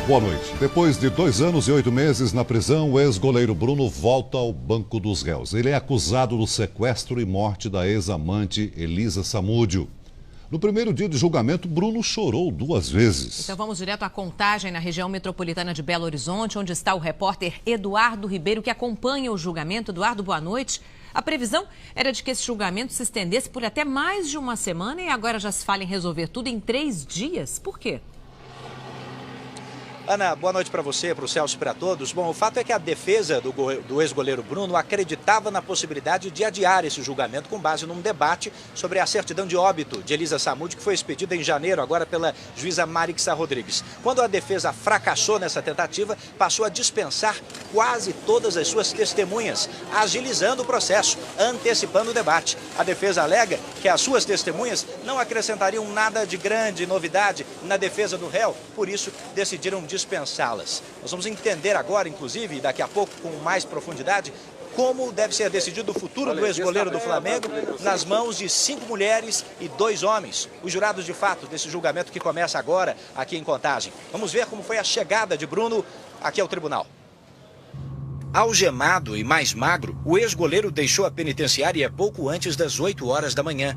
Boa noite. Depois de 2 anos e 8 meses na prisão, o ex-goleiro Bruno volta ao banco dos réus. Ele é acusado do sequestro e morte da ex-amante Elisa Samúdio. No primeiro dia de julgamento, Bruno chorou 2 vezes. Então vamos direto à Contagem, na região metropolitana de Belo Horizonte, onde está o repórter Eduardo Ribeiro, que acompanha o julgamento. Eduardo, boa noite. A previsão era de que esse julgamento se estendesse por até mais de uma semana e agora já se fala em resolver tudo em 3 dias. Por quê? Ana, boa noite para você, para o Celso e para todos. Bom, o fato é que a defesa do ex-goleiro Bruno acreditava na possibilidade de adiar esse julgamento com base num debate sobre a certidão de óbito de Elisa Samúdio, que foi expedida em janeiro, agora pela juíza Marixa Rodrigues. Quando a defesa fracassou nessa tentativa, passou a dispensar quase todas as suas testemunhas, agilizando o processo, antecipando o debate. A defesa alega que as suas testemunhas não acrescentariam nada de grande novidade na defesa do réu, por isso decidiram dispensá-las. Nós vamos entender agora, inclusive, daqui a pouco com mais profundidade, como deve ser decidido o futuro do ex-goleiro do Flamengo nas mãos de 5 mulheres e 2 homens, os jurados de fato desse julgamento que começa agora aqui em Contagem. Vamos ver como foi a chegada de Bruno aqui ao tribunal. Algemado e mais magro, o ex-goleiro deixou a penitenciária pouco antes das 8 horas da manhã.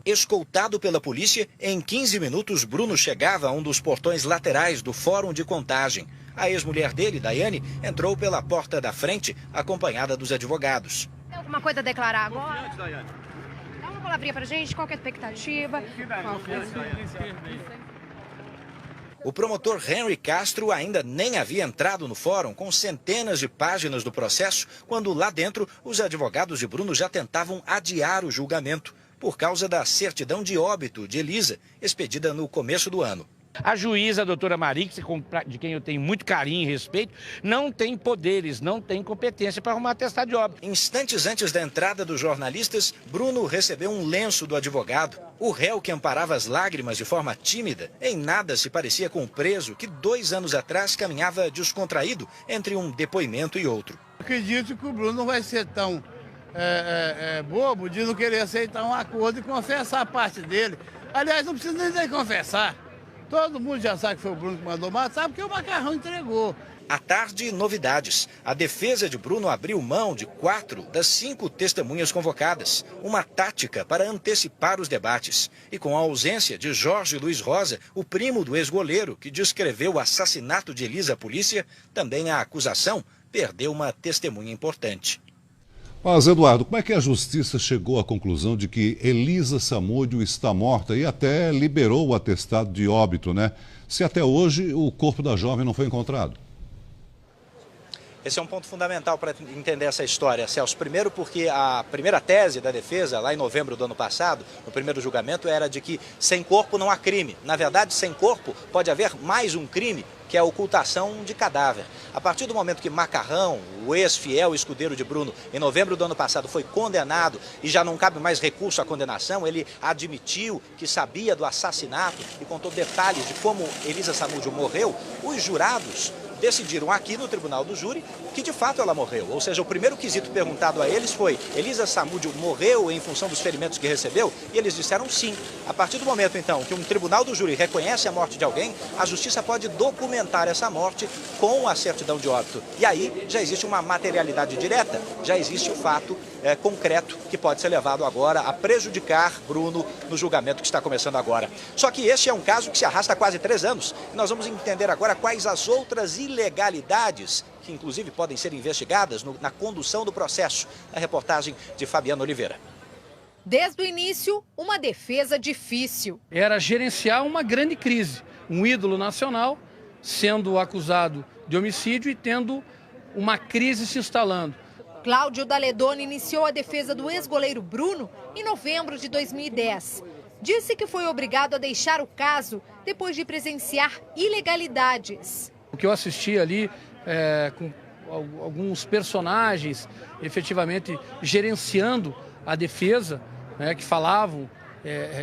Escoltado pela polícia, em 15 minutos, Bruno chegava a um dos portões laterais do Fórum de Contagem. A ex-mulher dele, Daiane, entrou pela porta da frente, acompanhada dos advogados. Tem alguma coisa a declarar agora? Dá uma palavrinha pra gente, qual que é a expectativa? O promotor Henry Castro ainda nem havia entrado no fórum com centenas de páginas do processo, quando lá dentro os advogados de Bruno já tentavam adiar o julgamento, por causa da certidão de óbito de Elisa, expedida no começo do ano. A juíza, a doutora Marixa, de quem eu tenho muito carinho e respeito, não tem poderes, não tem competência para arrumar atestado de óbito. Instantes antes da entrada dos jornalistas, Bruno recebeu um lenço do advogado. O réu, que amparava as lágrimas de forma tímida, em nada se parecia com o preso que 2 anos atrás caminhava descontraído entre um depoimento e outro. Acredito que o Bruno não vai ser tão bobo de não querer aceitar um acordo e confessar a parte dele. Aliás, não precisa nem confessar. Todo mundo já sabe que foi o Bruno que mandou matar, porque o Macarrão entregou. À tarde, novidades. A defesa de Bruno abriu mão de 4 das 5 testemunhas convocadas. Uma tática para antecipar os debates. E com a ausência de Jorge Luiz Rosa, o primo do ex-goleiro, que descreveu o assassinato de Elisa à polícia, também a acusação perdeu uma testemunha importante. Mas, Eduardo, como é que a justiça chegou à conclusão de que Elisa Samúdio está morta e até liberou o atestado de óbito, né? Se até hoje o corpo da jovem não foi encontrado? Esse é um ponto fundamental para entender essa história, Celso. Primeiro porque a primeira tese da defesa, lá em novembro do ano passado, no primeiro julgamento, era de que sem corpo não há crime. Na verdade, sem corpo pode haver mais um crime, que é a ocultação de cadáver. A partir do momento que Macarrão, o ex-fiel escudeiro de Bruno, em novembro do ano passado foi condenado e já não cabe mais recurso à condenação, ele admitiu que sabia do assassinato e contou detalhes de como Elisa Samúdio morreu, os jurados decidiram aqui no Tribunal do Júri que de fato ela morreu. Ou seja, o primeiro quesito perguntado a eles foi: Elisa Samúdio morreu em função dos ferimentos que recebeu? E eles disseram sim. A partir do momento, então, que um Tribunal do Júri reconhece a morte de alguém, a Justiça pode documentar essa morte com a certidão de óbito. E aí já existe uma materialidade direta, já existe o fato concreto que pode ser levado agora a prejudicar Bruno no julgamento que está começando agora. Só que este é um caso que se arrasta há quase 3 anos. E nós vamos entender agora quais as outras ilegalidades que inclusive podem ser investigadas na condução do processo. A reportagem de Fabiano Oliveira. Desde o início, uma defesa difícil. Era gerenciar uma grande crise. Um ídolo nacional sendo acusado de homicídio e tendo uma crise se instalando. Cláudio Daledoni iniciou a defesa do ex-goleiro Bruno em novembro de 2010. Disse que foi obrigado a deixar o caso depois de presenciar ilegalidades. O que eu assisti ali com alguns personagens efetivamente gerenciando a defesa, que falavam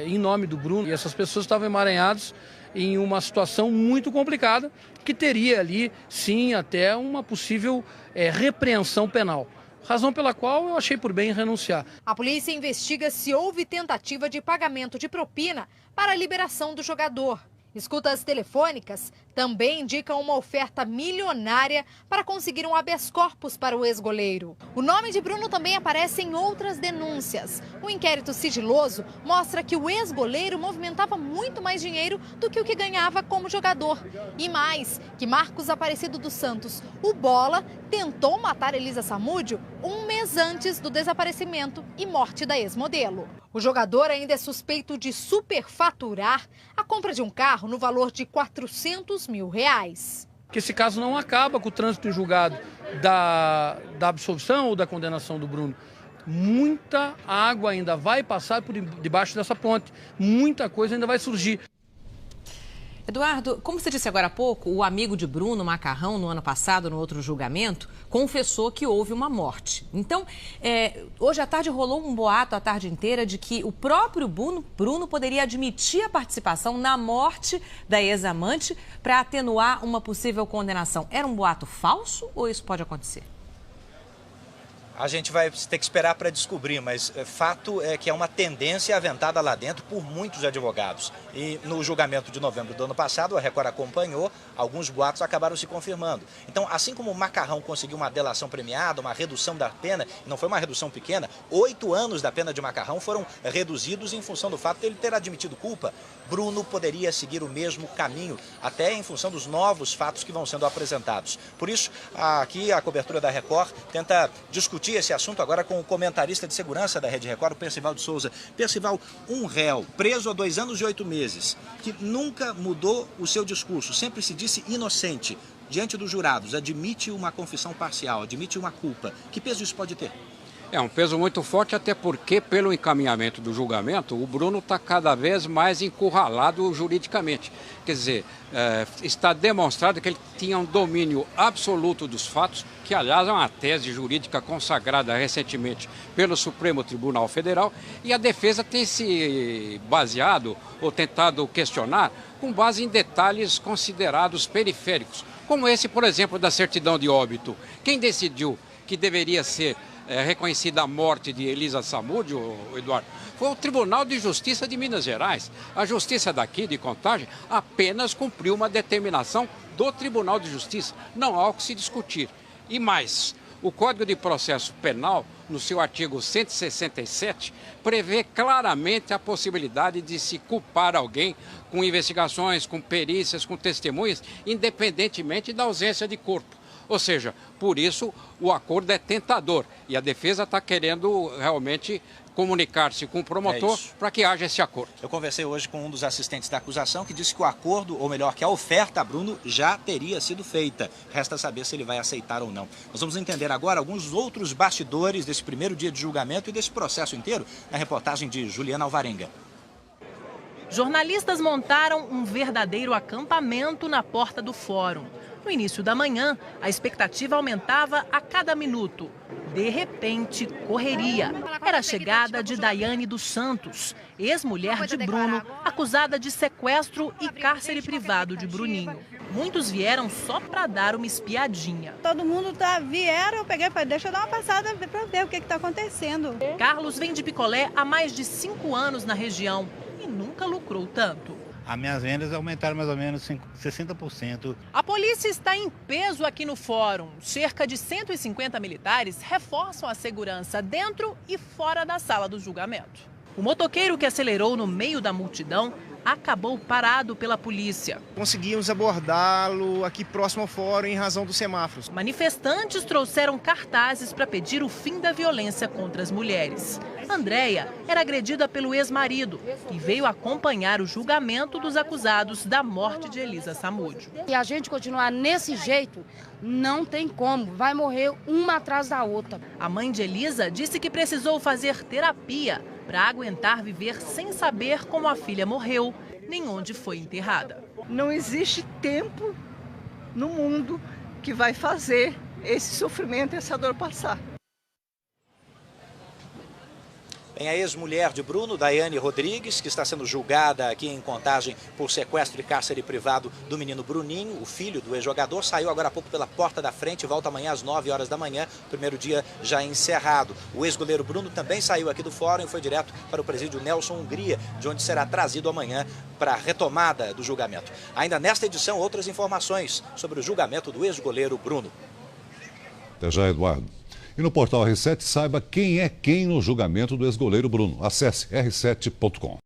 em nome do Bruno, e essas pessoas estavam emaranhadas em uma situação muito complicada, que teria ali, sim, até uma possível repreensão penal. Razão pela qual eu achei por bem renunciar. A polícia investiga se houve tentativa de pagamento de propina para a liberação do jogador. Escutas telefônicas também indicam uma oferta milionária para conseguir um habeas corpus para o ex-goleiro. O nome de Bruno também aparece em outras denúncias. O inquérito sigiloso mostra que o ex-goleiro movimentava muito mais dinheiro do que o que ganhava como jogador. E mais, que Marcos Aparecido dos Santos, o Bola, tentou matar Elisa Samúdio um mês antes do desaparecimento e morte da ex-modelo. O jogador ainda é suspeito de superfaturar a compra de um carro no valor de R$400 mil. Que esse caso não acaba com o trânsito em julgado da absolvição ou da condenação do Bruno. Muita água ainda vai passar por debaixo dessa ponte, muita coisa ainda vai surgir. Eduardo, como você disse agora há pouco, o amigo de Bruno Macarrão, no ano passado, no outro julgamento, confessou que houve uma morte. Então, hoje à tarde rolou um boato a tarde inteira de que o próprio Bruno poderia admitir a participação na morte da ex-amante para atenuar uma possível condenação. Era um boato falso ou isso pode acontecer? A gente vai ter que esperar para descobrir, mas fato é que é uma tendência aventada lá dentro por muitos advogados. E no julgamento de novembro do ano passado, a Record acompanhou, alguns boatos acabaram se confirmando. Então, assim como o Macarrão conseguiu uma delação premiada, uma redução da pena, não foi uma redução pequena, 8 anos da pena de Macarrão foram reduzidos em função do fato de ele ter admitido culpa. Bruno poderia seguir o mesmo caminho, até em função dos novos fatos que vão sendo apresentados. Por isso, aqui a cobertura da Record tenta discutir esse assunto agora com o comentarista de segurança da Rede Record, o Percival de Souza. Percival, um réu preso há 2 anos e 8 meses, que nunca mudou o seu discurso, sempre se disse inocente, diante dos jurados, admite uma confissão parcial, admite uma culpa. Que peso isso pode ter? É um peso muito forte, até porque, pelo encaminhamento do julgamento, o Bruno está cada vez mais encurralado juridicamente. Quer dizer, está demonstrado que ele tinha um domínio absoluto dos fatos, que, aliás, é uma tese jurídica consagrada recentemente pelo Supremo Tribunal Federal, e a defesa tem se baseado ou tentado questionar com base em detalhes considerados periféricos, como esse, por exemplo, da certidão de óbito. Quem decidiu que deveria ser reconhecida a morte de Elisa Samúdio, Eduardo, foi o Tribunal de Justiça de Minas Gerais. A Justiça daqui, de Contagem, apenas cumpriu uma determinação do Tribunal de Justiça. Não há o que se discutir. E mais, o Código de Processo Penal, no seu artigo 167, prevê claramente a possibilidade de se culpar alguém com investigações, com perícias, com testemunhas, independentemente da ausência de corpo. Ou seja, por isso o acordo é tentador e a defesa está querendo realmente comunicar-se com o promotor para que haja esse acordo. Eu conversei hoje com um dos assistentes da acusação que disse que o acordo, ou melhor, que a oferta a Bruno já teria sido feita. Resta saber se ele vai aceitar ou não. Nós vamos entender agora alguns outros bastidores desse primeiro dia de julgamento e desse processo inteiro na reportagem de Juliana Alvarenga. Jornalistas montaram um verdadeiro acampamento na porta do fórum. No início da manhã, a expectativa aumentava a cada minuto. De repente, correria. Era a chegada de Daiane dos Santos, ex-mulher de Bruno, acusada de sequestro e cárcere privado de Bruninho. Muitos vieram só para dar uma espiadinha. Todo mundo vieram, eu peguei e falei, deixa eu dar uma passada para ver o que está acontecendo. Carlos vende picolé há mais de 5 anos na região e nunca lucrou tanto. As minhas vendas aumentaram mais ou menos 60%. A polícia está em peso aqui no fórum. Cerca de 150 militares reforçam a segurança dentro e fora da sala do julgamento. O motoqueiro que acelerou no meio da multidão acabou parado pela polícia. Conseguimos abordá-lo aqui próximo ao fórum em razão dos semáforos. Manifestantes trouxeram cartazes para pedir o fim da violência contra as mulheres. Andréia era agredida pelo ex-marido e veio acompanhar o julgamento dos acusados da morte de Elisa Samúdio. E a gente continuar nesse jeito, não tem como, vai morrer uma atrás da outra. A mãe de Elisa disse que precisou fazer terapia para aguentar viver sem saber como a filha morreu, nem onde foi enterrada. Não existe tempo no mundo que vai fazer esse sofrimento, essa dor passar. Bem, a ex-mulher de Bruno, Daiane Rodrigues, que está sendo julgada aqui em Contagem por sequestro e cárcere privado do menino Bruninho, o filho do ex-jogador, saiu agora há pouco pela porta da frente e volta amanhã às 9 horas da manhã, primeiro dia já encerrado. O ex-goleiro Bruno também saiu aqui do fórum e foi direto para o presídio Nelson Hungria, de onde será trazido amanhã para a retomada do julgamento. Ainda nesta edição, outras informações sobre o julgamento do ex-goleiro Bruno. Até já, Eduardo. E no portal R7, saiba quem é quem no julgamento do ex-goleiro Bruno. Acesse r7.com.